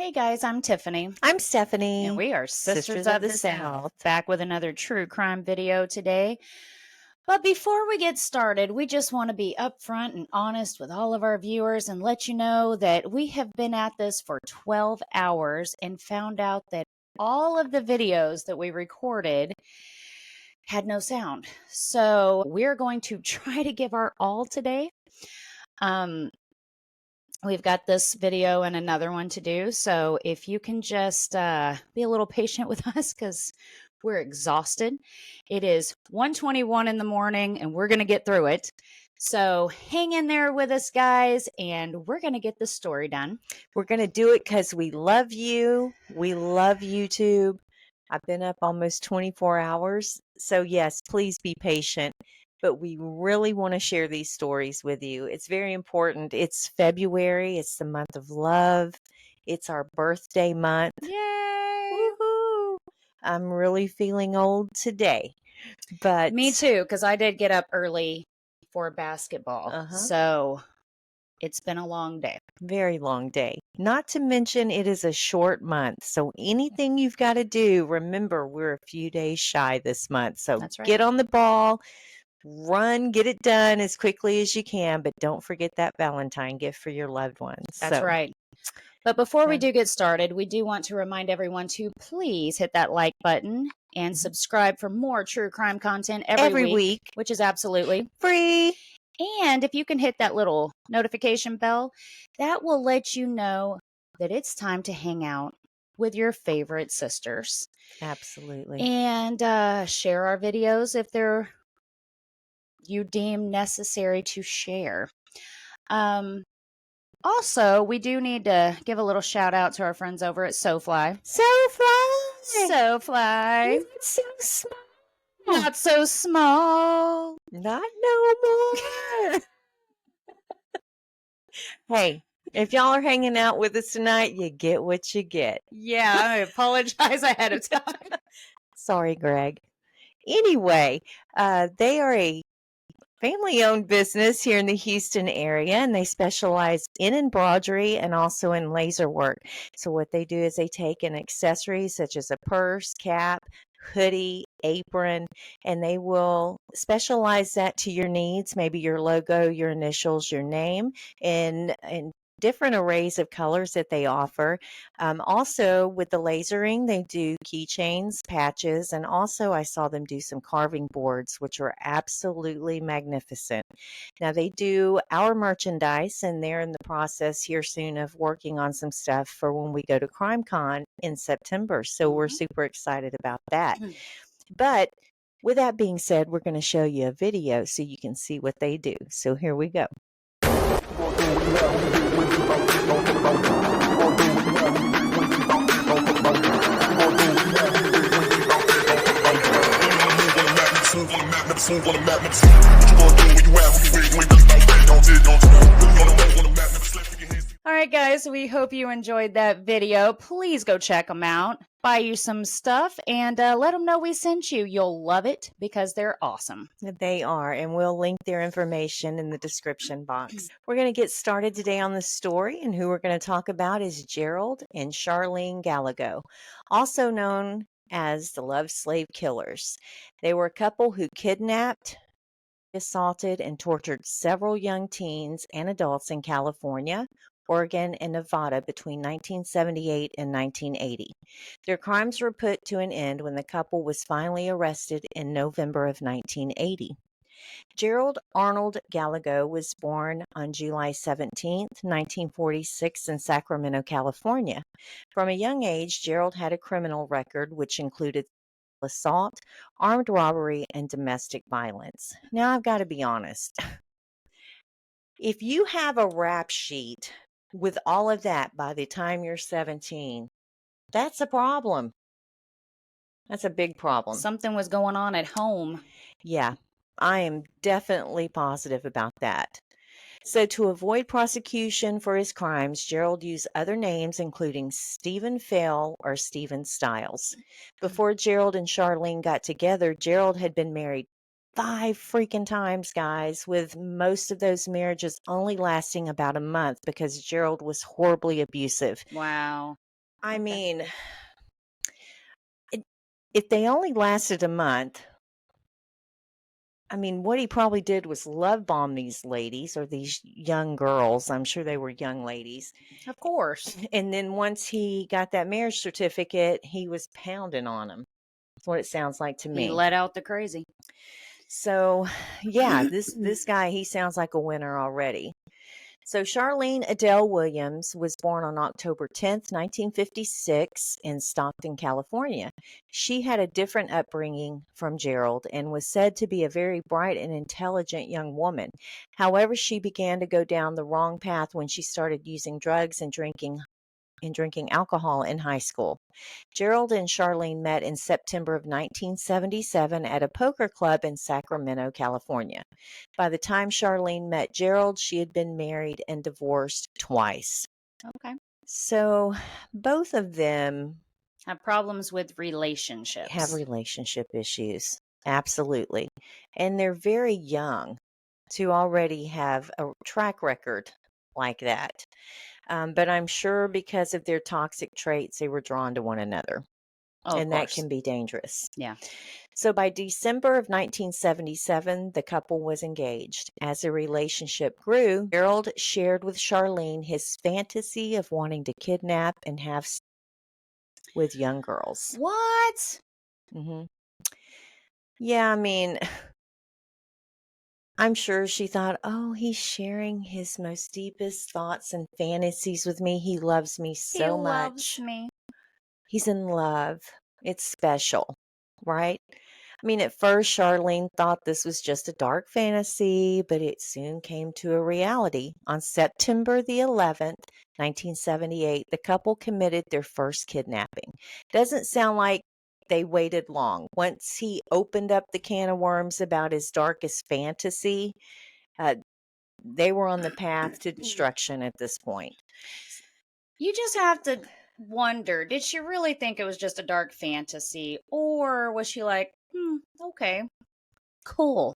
Hey guys, I'm Tiffany, I'm and Stephanie, we are Sisters of the South, back with another true crime video today. But before we get started, we just want to be upfront and honest with all of our viewers and let you know that we have been at this for 12 hours and found out that all of the videos that we recorded had no sound. So we're going to try to give our all today. We've got this video and another one to do. So if you can just be a little patient with us because we're exhausted. It is 1:21 in the morning and we're going to get through it. So hang in there with us, guys, and we're going to get this story done. We're going to do it because we love you. We love YouTube. I've been up almost 24 hours. So, yes, please be patient. But we really want to share these stories with you. It's very important. It's February. It's the month of love. It's our birthday month. Yay! Woohoo! I'm really feeling old today. But me too, because I did get up early for basketball. So it's been a long day. Very long day. Not to mention it is a short month. So anything you've got to do, remember we're a few days shy this month. So That's right. Get on the ball, run, get it done as quickly as you can, but don't forget that Valentine gift for your loved ones. That's right. But before we do get started, we do want to remind everyone to please hit that like button and subscribe for more true crime content every week, which is absolutely free. And if you can hit that little notification bell, that will let you know that it's time to hang out with your favorite sisters. Absolutely. And share our videos if you deem necessary to share. Also, we do need to give a little shout out to our friends over at SoFly. SoFly. So small. Not so small. Not no more. Hey, if y'all are hanging out with us tonight, you get what you get. Yeah, I apologize ahead of time. Sorry, Greg. Anyway, they are a family-owned business here in the Houston area, and they specialize in embroidery and also in laser work. So what they do is they take an accessory such as a purse, cap, hoodie, apron, and they will specialize that to your needs, maybe your logo, your initials, your name, and different arrays of colors that they offer. Also, with the lasering, they do keychains, patches, and also I saw them do some carving boards, which are absolutely magnificent. Now, they do our merchandise, and they're in the process here soon of working on some stuff for when we go to CrimeCon in September. So we're super excited about that. But with that being said, we're going to show you a video so you can see what they do. So here we go. All right, guys, we hope you enjoyed that video. Please go check them out, buy you some stuff, and let them know we sent you. You'll love it because they're awesome. They are, and we'll link their information in the description box. We're going to get started today on the story, and who we're going to talk about is Gerald and Charlene Gallego, also known as the Love Slave Killers. They were a couple who kidnapped, assaulted, and tortured several young teens and adults in California, Oregon, and Nevada between 1978 and 1980. Their crimes were put to an end when the couple was finally arrested in November of 1980. Gerald Arnold Gallego was born on July 17, 1946 in Sacramento, California. From a young age, Gerald had a criminal record which included assault, armed robbery, and domestic violence. Now, I've got to be honest. If you have a rap sheet with all of that by the time you're 17, that's a problem. That's a big problem. Something was going on at home. Yeah, I am definitely positive about that. So, to avoid prosecution for his crimes, Gerald used other names, including Stephen Fell or Stephen Stiles. Before Gerald and Charlene got together, Gerald had been married 5 freaking times, guys, with most of those marriages only lasting about a month because Gerald was horribly abusive. Wow. I Okay. mean, it, if they only lasted a month, I mean, what he probably did was love bomb these ladies or these young girls. I'm sure they were young ladies. Of course. And then once he got that marriage certificate, he was pounding on them. That's what it sounds like to He me. let out the crazy. So, yeah, this guy, he sounds like a winner already. So, Charlene Adele Williams was born on October 10th, 1956, in Stockton, California. She had a different upbringing from Gerald and was said to be a very bright and intelligent young woman. However, she began to go down the wrong path when she started using drugs and drinking alcohol in high school. Gerald and Charlene met in September of 1977 at a poker club in Sacramento, California. By the time Charlene met Gerald, she had been married and divorced twice. Okay. So both of them Have problems with have relationships. relationship issues. Absolutely. And they're very young to already have a track record like that. But I'm sure because of their toxic traits, they were drawn to one another, Oh, of and that course. can be dangerous. Yeah. So by December of 1977, the couple was engaged. As the relationship grew, Gerald shared with Charlene his fantasy of wanting to kidnap and have sex with young girls. What? hmm Yeah, I mean, I'm sure she thought, oh, he's sharing his most deepest thoughts and fantasies with me. He loves me He so loves much. me. He's in love. It's special, right? I mean, at first, Charlene thought this was just a dark fantasy, but it soon came to a reality. On September the 11th, 1978, the couple committed their first kidnapping. Doesn't sound like they waited long. Once he opened up the can of worms about his darkest fantasy, uh, they were on the path to destruction at this point. You just have to wonder, did she really think it was just a dark fantasy? Or was she like, okay, cool.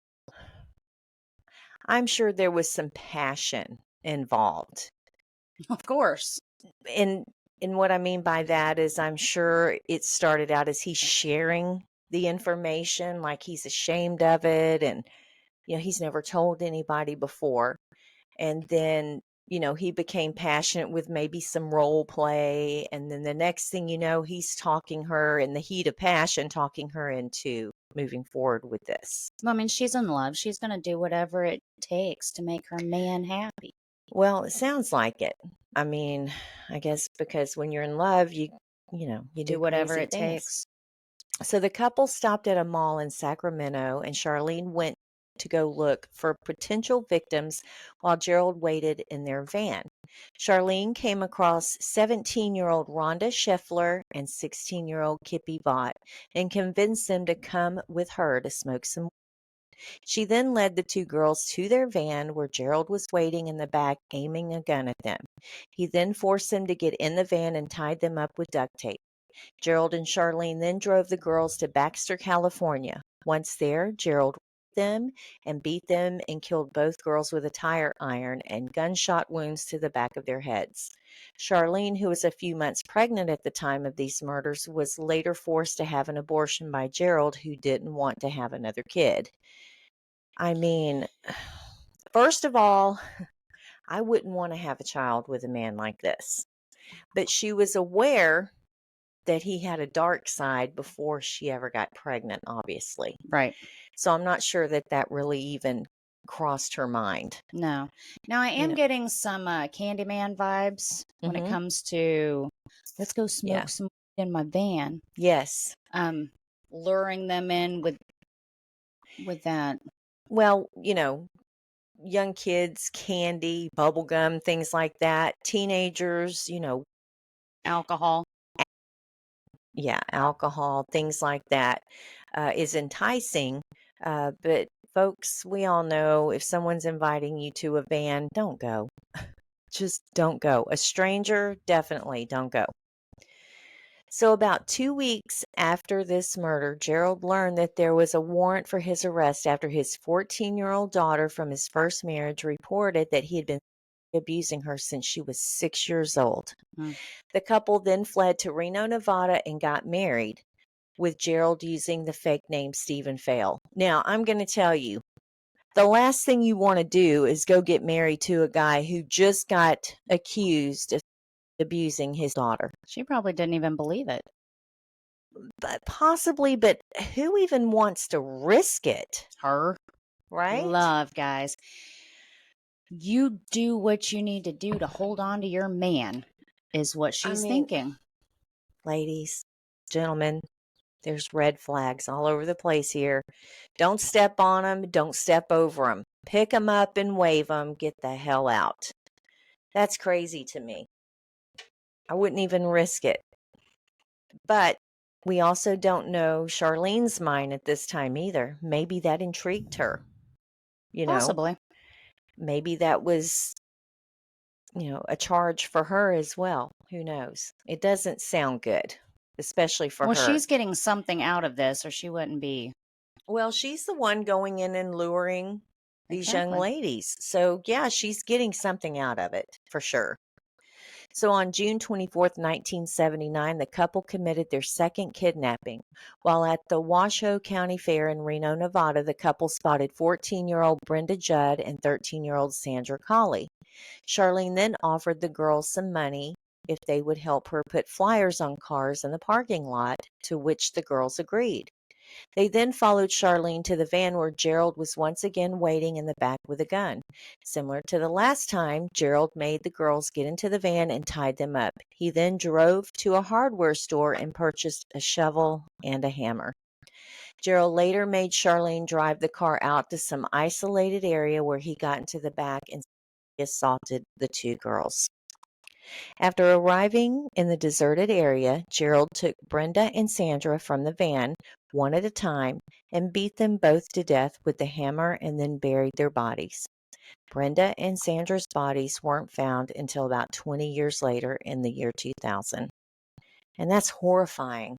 I'm sure there was some passion involved. Of course. And what I mean by that is I'm sure it started out as he's sharing the information like he's ashamed of it and he's never told anybody before. And then he became passionate with maybe some role play, and then the next thing you know, he's talking her in the heat of passion, talking her into moving forward with this. I mean, she's in love. She's going to do whatever it takes to make her man happy. Well, it sounds like it. I mean, I guess because when you're in love, you do Do whatever crazy it things. takes. So the couple stopped at a mall in Sacramento, and Charlene went to go look for potential victims while Gerald waited in their van. Charlene came across 17-year-old Rhonda Scheffler and 16-year-old Kippy Vaught and convinced them to come with her to smoke some. She then led the two girls to their van where Gerald was waiting in the back, aiming a gun at them. He then forced them to get in the van and tied them up with duct tape. Gerald and Charlene then drove the girls to Baxter, California. Once there, Gerald raped them and beat them and killed both girls with a tire iron and gunshot wounds to the back of their heads. Charlene, who was a few months pregnant at the time of these murders, was later forced to have an abortion by Gerald, who didn't want to have another kid. I mean, first of all, I wouldn't want to have a child with a man like this. But she was aware that he had a dark side before she ever got pregnant, obviously. Right. So I'm not sure that that really even crossed her mind. No. Now, I You am know, getting some Candyman vibes when it hmm comes to let's go yeah, smoke some weed in my van. yes. Luring them in with that Well, young kids, candy, bubble gum, things like that. Teenagers, alcohol. yeah, alcohol, things like that is enticing. But folks, we all know if someone's inviting you to a van, don't go. Just don't go. A stranger, definitely don't go. So, about 2 weeks after this murder, Gerald learned that there was a warrant for his arrest after his 14-year-old daughter from his first marriage reported that he had been abusing her since she was 6 years old. Mm. The couple then fled to Reno, Nevada and got married, with Gerald using the fake name Stephen Fail. Now, I'm going to tell you, the last thing you want to do is go get married to a guy who just got accused of abusing his daughter. She probably didn't even believe it. But possibly, but who even wants to risk it, Her. right? Love, guys. You do what you need to do to hold on to your man, is what she's thinking. Ladies, gentlemen, there's red flags all over the place here. Don't step on them. Don't step over them. Pick them up and wave them. Get the hell out. That's crazy to me. I wouldn't even risk it. But we also don't know Charlene's mind at this time either. Maybe that intrigued her. Possibly. Maybe that was, a charge for her as well. Who knows? It doesn't sound good, especially for her. Well, she's getting something out of this, or she wouldn't be. Well, she's the one going in and luring these young Exactly. ladies. So, yeah, she's getting something out of it for sure. So, on June 24th, 1979, the couple committed their second kidnapping. While at the Washoe County Fair in Reno, Nevada, the couple spotted 14-year-old Brenda Judd and 13-year-old Sandra Colley. Charlene then offered the girls some money if they would help her put flyers on cars in the parking lot, to which the girls agreed. They then followed Charlene to the van where Gerald was once again waiting in the back with a gun. Similar to the last time, Gerald made the girls get into the van and tied them up. He then drove to a hardware store and purchased a shovel and a hammer. Gerald later made Charlene drive the car out to some isolated area where he got into the back and assaulted the two girls. After arriving in the deserted area, Gerald took Brenda and Sandra from the van, one at a time, and beat them both to death with the hammer and then buried their bodies. Brenda and Sandra's bodies weren't found until about 20 years later in the year 2000. And that's horrifying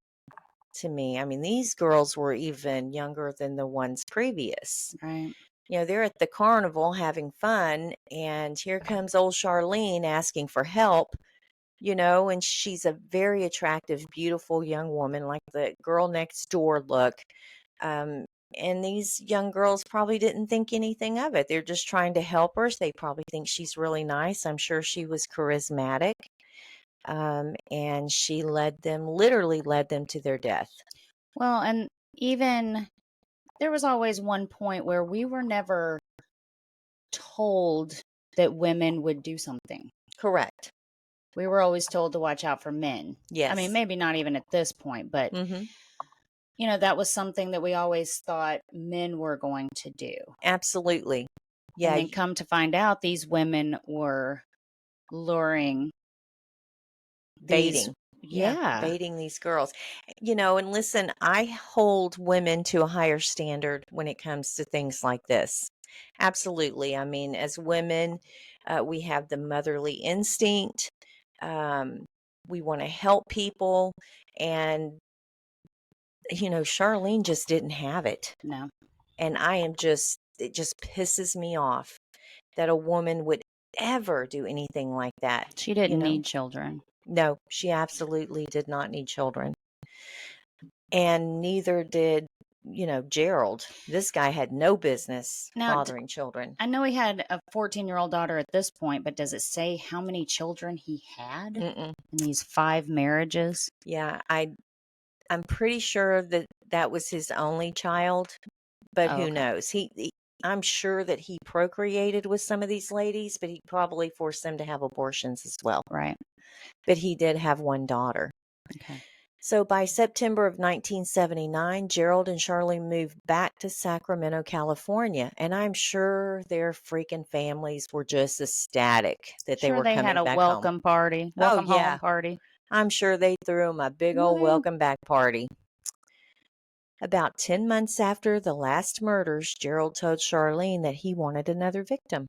to me. I mean, these girls were even younger than the ones previous. Right. They're at the carnival having fun, and here comes old Charlene asking for help. And she's a very attractive, beautiful young woman, like the girl next door look. And these young girls probably didn't think anything of it. They're just trying to help her. So they probably think she's really nice. I'm sure she was charismatic. And she literally led them to their death. Well, and even there was always one point where we were never told that women would do something. Correct. We were always told to watch out for men. Yes. I mean, maybe not even at this point, but, that was something that we always thought men were going to do. Absolutely. Yeah. And then come to find out, these women were luring. Baiting. Yeah. Baiting these girls. And listen, I hold women to a higher standard when it comes to things like this. Absolutely. I mean, as women, we have the motherly instinct. We want to help people. And, Charlene just didn't have it. No. And it just pisses me off that a woman would ever do anything like that. She didn't need children. No, she absolutely did not need children. And neither did, Gerald. This guy had no business fathering children. I know he had a 14-year-old daughter at this point, but does it say how many children he had in these 5 marriages? Yeah, I'm pretty sure that was his only child, but who knows? I'm sure that he procreated with some of these ladies, but he probably forced them to have abortions as well. Right. But he did have one daughter. Okay. So by September of 1979, Gerald and Charlene moved back to Sacramento, California, and I'm sure their freaking families were just ecstatic that they were coming back home. They had a welcome party. Welcome home party. I'm sure they threw them a big old welcome back party. About 10 months after the last murders, Gerald told Charlene that he wanted another victim.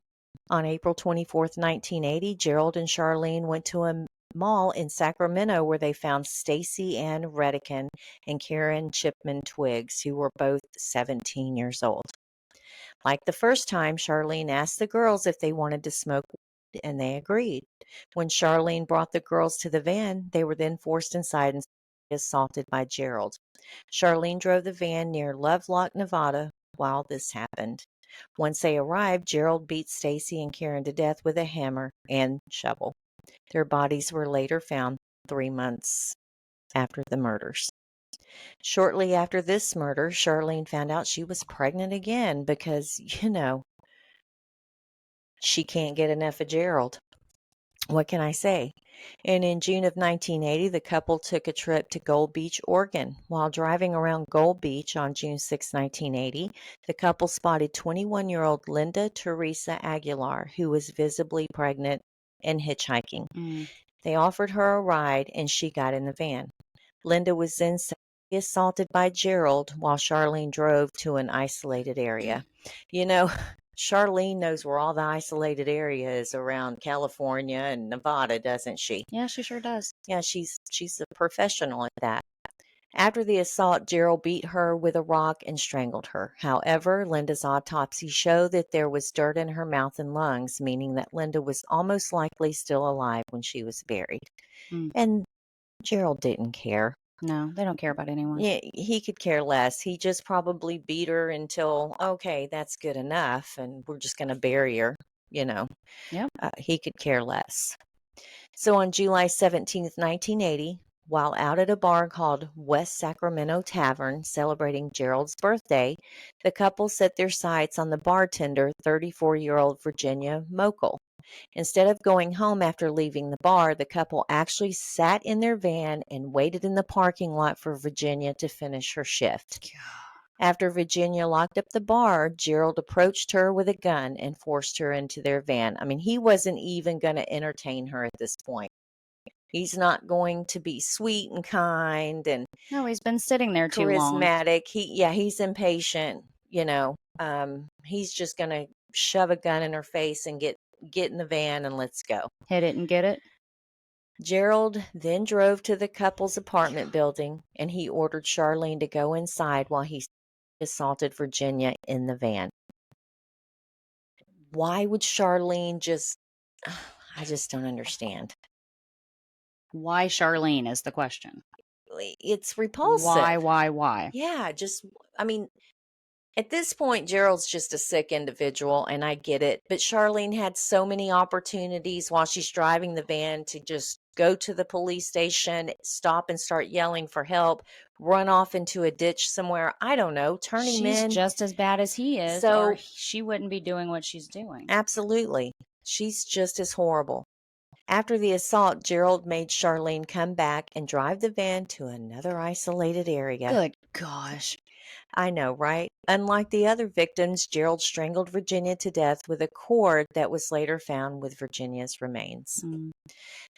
On April 24th, 1980, Gerald and Charlene went to a mall in Sacramento where they found Stacy Ann Redican and Karen Chipman Twiggs, who were both 17 years old. Like the first time, Charlene asked the girls if they wanted to smoke and they agreed. When Charlene brought the girls to the van, they were then forced inside and assaulted by Gerald. Charlene drove the van near Lovelock, Nevada, while this happened. Once they arrived, Gerald beat Stacy and Karen to death with a hammer and shovel. Their bodies were later found 3 months after the murders. Shortly after this murder, Charlene found out she was pregnant again because, she can't get enough of Gerald. What can I say? And in June of 1980, the couple took a trip to Gold Beach, Oregon. While driving around Gold Beach on June 6, 1980, the couple spotted 21-year-old Linda Teresa Aguilar, who was visibly pregnant and hitchhiking. They offered her a ride, and she got in the van. Linda was then sexually assaulted by Gerald while Charlene drove to an isolated area. Charlene knows where all the isolated area is around California and Nevada, doesn't she? Yeah, she sure does. Yeah, she's a professional at that. After the assault, Gerald beat her with a rock and strangled her. However, Linda's autopsy showed that there was dirt in her mouth and lungs, meaning that Linda was almost likely still alive when she was buried. And Gerald didn't care. No, they don't care about anyone. Yeah, he could care less. He just probably beat her until, okay, that's good enough, and we're just going to bury her, Yep. He could care less. So on July 17th, 1980, while out at a bar called West Sacramento Tavern celebrating Gerald's birthday, the couple set their sights on the bartender, 34-year-old Virginia Mokel. Instead of going home after leaving the bar, the couple actually sat in their van and waited in the parking lot for Virginia to finish her shift. After Virginia locked up the bar, Gerald approached her with a gun and forced her into their van. I mean, he wasn't even going to entertain her at this point. He's not going to be sweet and kind and No, he's been sitting there too long. charismatic. He's impatient. He's just going to shove a gun in her face and get in the van and let's go. Hit it and get it. Gerald then drove to the couple's apartment building, and he ordered Charlene to go inside while he assaulted Virginia in the van. Why would Charlene I just don't understand. Why Charlene is the question. It's repulsive. Why? Yeah, at this point, Gerald's just a sick individual, and I get it. But Charlene had so many opportunities while she's driving the van to just go to the police station, stop and start yelling for help, run off into a ditch somewhere. I don't know, turn him in. She's just as bad as he is, or she wouldn't be doing what she's doing. Absolutely. She's just as horrible. After the assault, Gerald made Charlene come back and drive the van to another isolated area. Good gosh. I know, right? Unlike the other victims, Gerald strangled Virginia to death with a cord that was later found with Virginia's remains.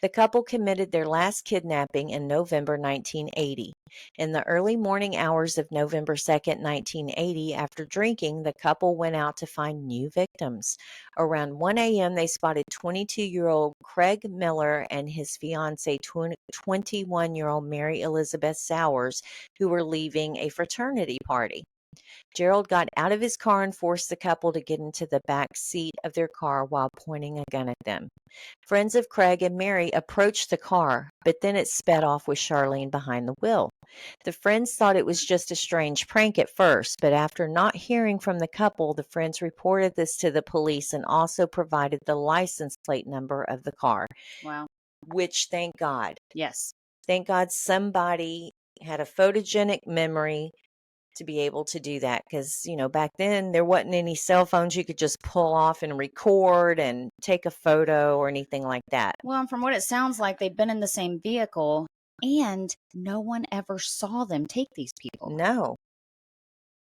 The couple committed their last kidnapping in November 1980. In the early morning hours of November 2nd, 1980, after drinking, the couple went out to find new victims. Around 1 a.m., they spotted 22-year-old Craig Miller and his fiancée, 21-year-old Mary Elizabeth Sowers, who were leaving a fraternity party. Gerald got out of his car and forced the couple to get into the back seat of their car while pointing a gun at them. Friends of Craig and Mary approached the car, but then it sped off with Charlene behind the wheel. The friends thought it was just a strange prank at first, but after not hearing from the couple, the friends reported this to the police and also provided the license plate number of the car. Wow. Which, thank God. Yes. Thank God somebody had a photogenic memory to be able to do that, because back then there wasn't any cell phones you could just pull off and record and take a photo or anything like that. Well, and from what it sounds like, they've been in the same vehicle and no one ever saw them take these people. No.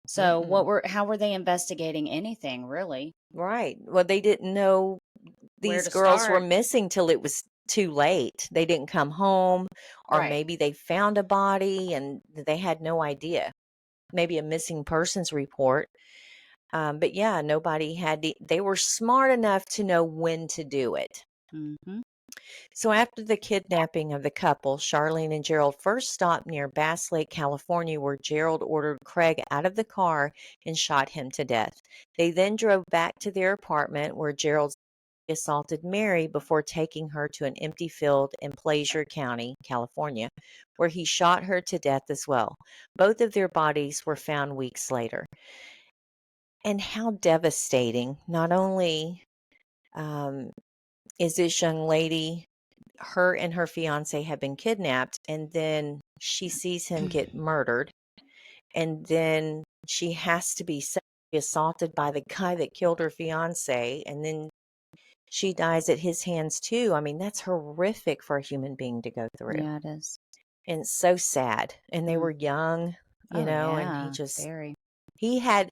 So how were they investigating anything, really? Right. Well, they didn't know these girls were missing till it was too late. They didn't come home, or maybe they found a body and they had no idea. Maybe a missing persons report. But yeah, nobody had, they were smart enough to know when to do it. So after the kidnapping of the couple, Charlene and Gerald first stopped near Bass Lake, California, where Gerald ordered Craig out of the car and shot him to death. They then drove back to their apartment where Gerald assaulted Mary before taking her to an empty field in Placer County, California, where he shot her to death as well. Both of their bodies were found weeks later. And how devastating. Not only is this young lady, her and her fiance have been kidnapped, and then she sees him get murdered, and then she has to be sexually assaulted by the guy that killed her fiance, and then she dies at his hands too. I mean, that's horrific for a human being to go through. Yeah, it is. And it's so sad. And they Mm. were young, Oh, and yeah, very. he had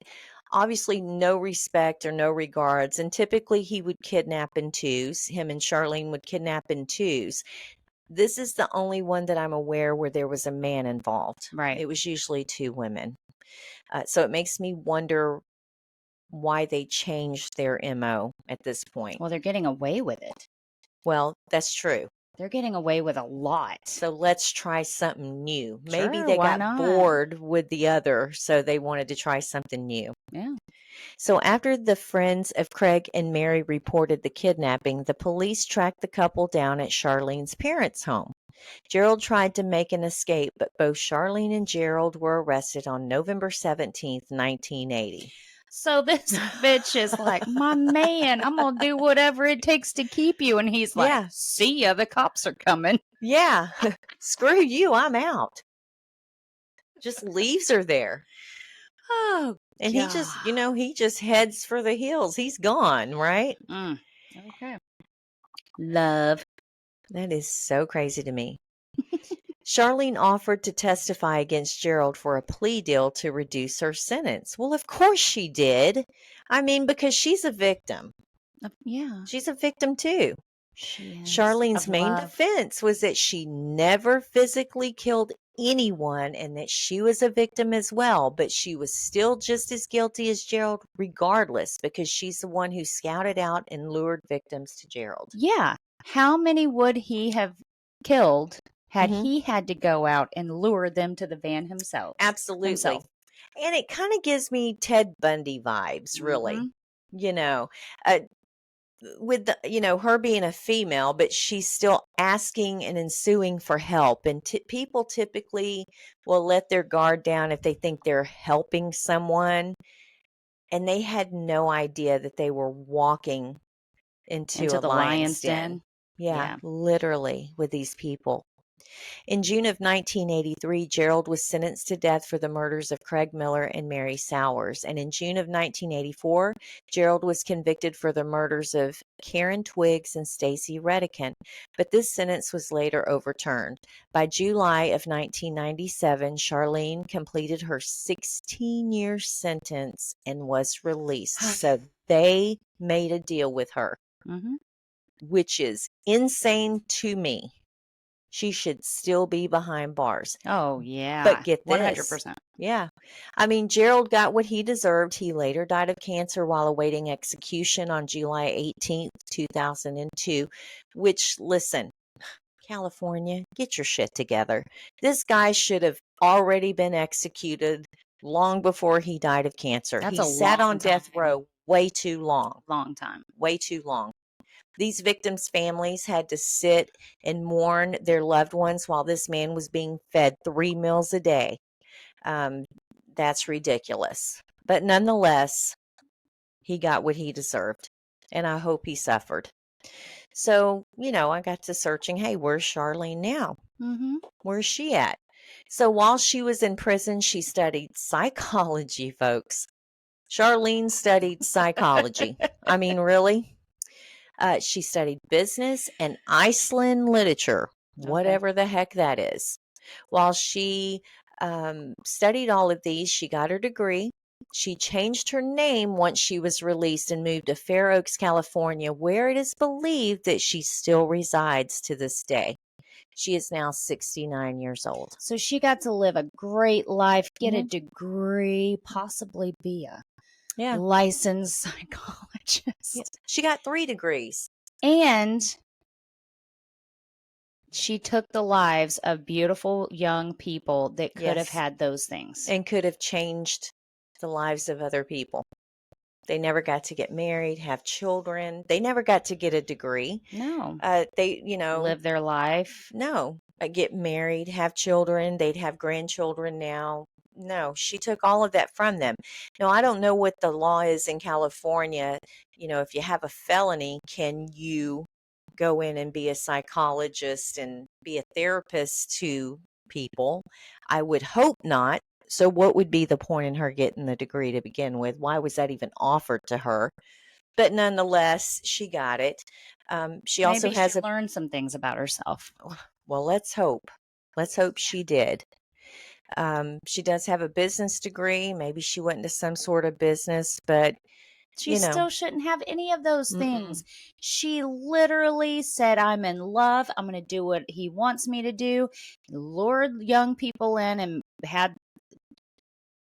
obviously no respect or no regards. And typically he would kidnap in twos. Him and Charlene would kidnap in twos. This is the only one that I'm aware where there was a man involved. Right. It was usually two women. So it makes me wonder why they changed their MO at this point. Well, they're getting away with it. Well, that's true. They're getting away with a lot. So let's try something new. Maybe Sure, they why got not? bored with the other, so they wanted to try something new. Yeah. So after the friends of Craig and Mary reported the kidnapping, the police tracked the couple down at Charlene's parents' home. Gerald tried to make an escape, but both Charlene and Gerald were arrested on November 17th, 1980. So this bitch is like, my man, I'm going to do whatever it takes to keep you. And he's like, Yeah. see ya, the cops are coming. Yeah, screw you, I'm out. Just leaves her there. Oh, And he just, he just heads for the hills. He's gone, right? Okay. Love. That is so crazy to me. Charlene offered to testify against Gerald for a plea deal to reduce her sentence. Well, of course she did. I mean, because she's a victim. Yeah. She's a victim too. She is. Charlene's Of main love. defense was that she never physically killed anyone and that she was a victim as well, but she was still just as guilty as Gerald regardless because she's the one who scouted out and lured victims to Gerald. Yeah. How many would he have killed had Mhm. he had to go out and lure them to the van himself? Absolutely. Himself. And it kind of gives me Ted Bundy vibes, really. Mhm. You know, with the, her being a female, but she's still asking and ensuing for help. And people typically will let their guard down if they think they're helping someone. And they had no idea that they were walking into a the lion's den. Yeah, literally with these people. In June of 1983, Gerald was sentenced to death for the murders of Craig Miller and Mary Sowers. And in June of 1984, Gerald was convicted for the murders of Karen Twiggs and Stacy Redican. But this sentence was later overturned. By July of 1997, Charlene completed her 16-year sentence and was released. So they made a deal with her, which is insane to me. She should still be behind bars. Oh, yeah. But get this. 100%. Yeah. I mean, Gerald got what he deserved. He later died of cancer while awaiting execution on July 18th, 2002, which, listen, California, get your shit together. This guy should have already been executed long before he died of cancer. He sat on death row way too long. Long time. Way too long. These victims' families had to sit and mourn their loved ones while this man was being fed 3 meals a day. That's ridiculous. But nonetheless, he got what he deserved, and I hope he suffered. So, I got to searching, hey, where's Charlene now? Where's she at? So while she was in prison, she studied psychology, folks. Charlene studied psychology. I mean, really? She studied business and Iceland literature, whatever the heck that is. While she studied all of these, she got her degree. She changed her name once she was released and moved to Fair Oaks, California, where it is believed that she still resides to this day. She is now 69 years old. So she got to live a great life, get a degree, possibly be a licensed psychologist. Yeah. She got 3 degrees. And she took the lives of beautiful young people that could have had those things. And could have changed the lives of other people. They never got to get married, have children. They never got to get a degree. No. They, you know, Live their life. no, get married, have children. They'd have grandchildren now. No, she took all of that from them. Now, I don't know what the law is in California. You know, if you have a felony, can you go in and be a psychologist and be a therapist to people? I would hope not. So, what would be the point in her getting the degree to begin with? Why was that even offered to her? But nonetheless, she got it. She also Maybe she has a, learned some things about herself. well, let's hope. Let's hope she did. She does have a business degree. Maybe she went into some sort of business, but She you know, still shouldn't have any of those mm-mm. things. She literally said, I'm in love. I'm going to do what he wants me to do. Lured young people in and had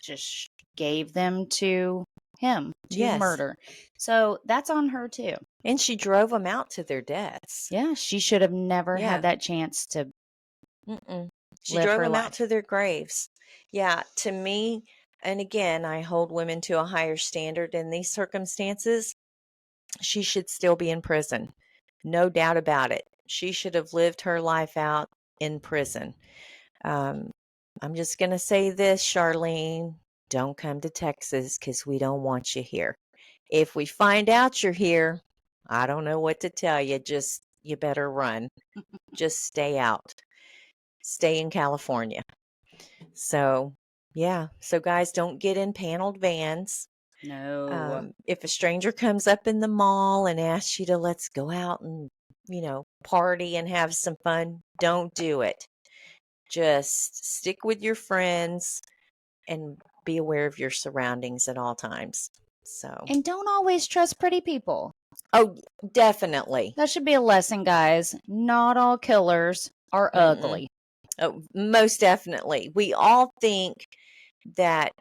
just gave them to him to Yes. murder. So that's on her too. And she drove them out to their deaths. Yeah, she should have never Yeah. had that chance to Mm-mm. She live drove her them out life. to their graves. Yeah, to me, and again, I hold women to a higher standard in these circumstances. She should still be in prison. No doubt about it. She should have lived her life out in prison. I'm just going to say this, Charlene. Don't come to Texas because we don't want you here. If we find out you're here, I don't know what to tell you. Just, you better run. Just stay out. Stay in California. So, yeah. So, guys, don't get in paneled vans. No. If a stranger comes up in the mall and asks you to let's go out and, party and have some fun, don't do it. Just stick with your friends and be aware of your surroundings at all times. So, And don't always trust pretty people. oh, definitely. That should be a lesson, guys. Not all killers are ugly. Oh, most definitely. We all think that,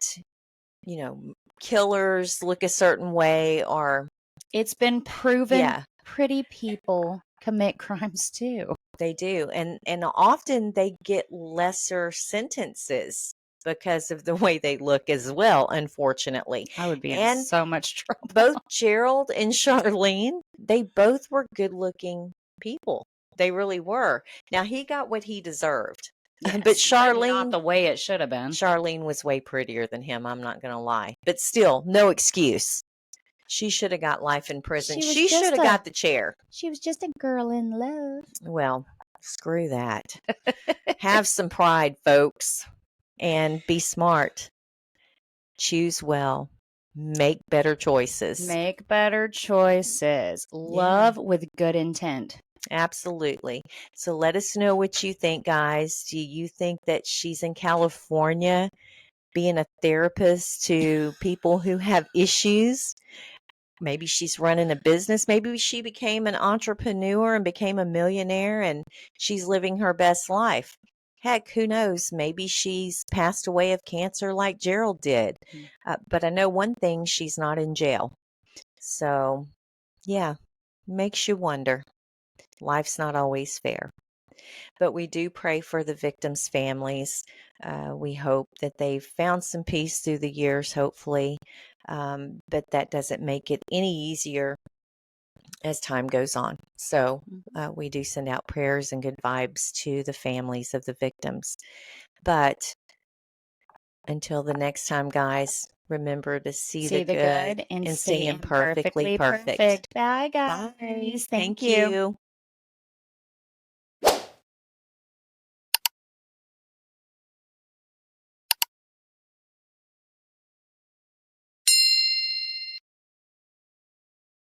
killers look a certain way or, It's been proven yeah, pretty people commit crimes too. they do. And often they get lesser sentences because of the way they look as well, unfortunately. I would be in And so much trouble. both Gerald and Charlene, they both were good looking people. They really were. Now he got what he deserved. But Yes, Charlene, not the way it should have been. Charlene was way prettier than him. I'm not going to lie. But still, no excuse. She should have got life in prison. She was She just should have a- got the chair. She was just a girl in love. Well, screw that. Have some pride, folks, and be smart. Choose well. Make better choices. Make better choices. Love with good intent. Absolutely. So let us know what you think, guys. Do you think that she's in California being a therapist to people who have issues? Maybe she's running a business. Maybe she became an entrepreneur and became a millionaire and she's living her best life. Heck, who knows? Maybe she's passed away of cancer like Gerald did. But I know one thing, she's not in jail. So, yeah, makes you wonder. Life's not always fair. But we do pray for the victims' families. We hope that they've found some peace through the years, hopefully. But that doesn't make it any easier as time goes on. So we do send out prayers and good vibes to the families of the victims. But until the next time, guys, remember to see the good and stay stay imperfectly perfect. perfect. Bye, guys. Bye. Thank you.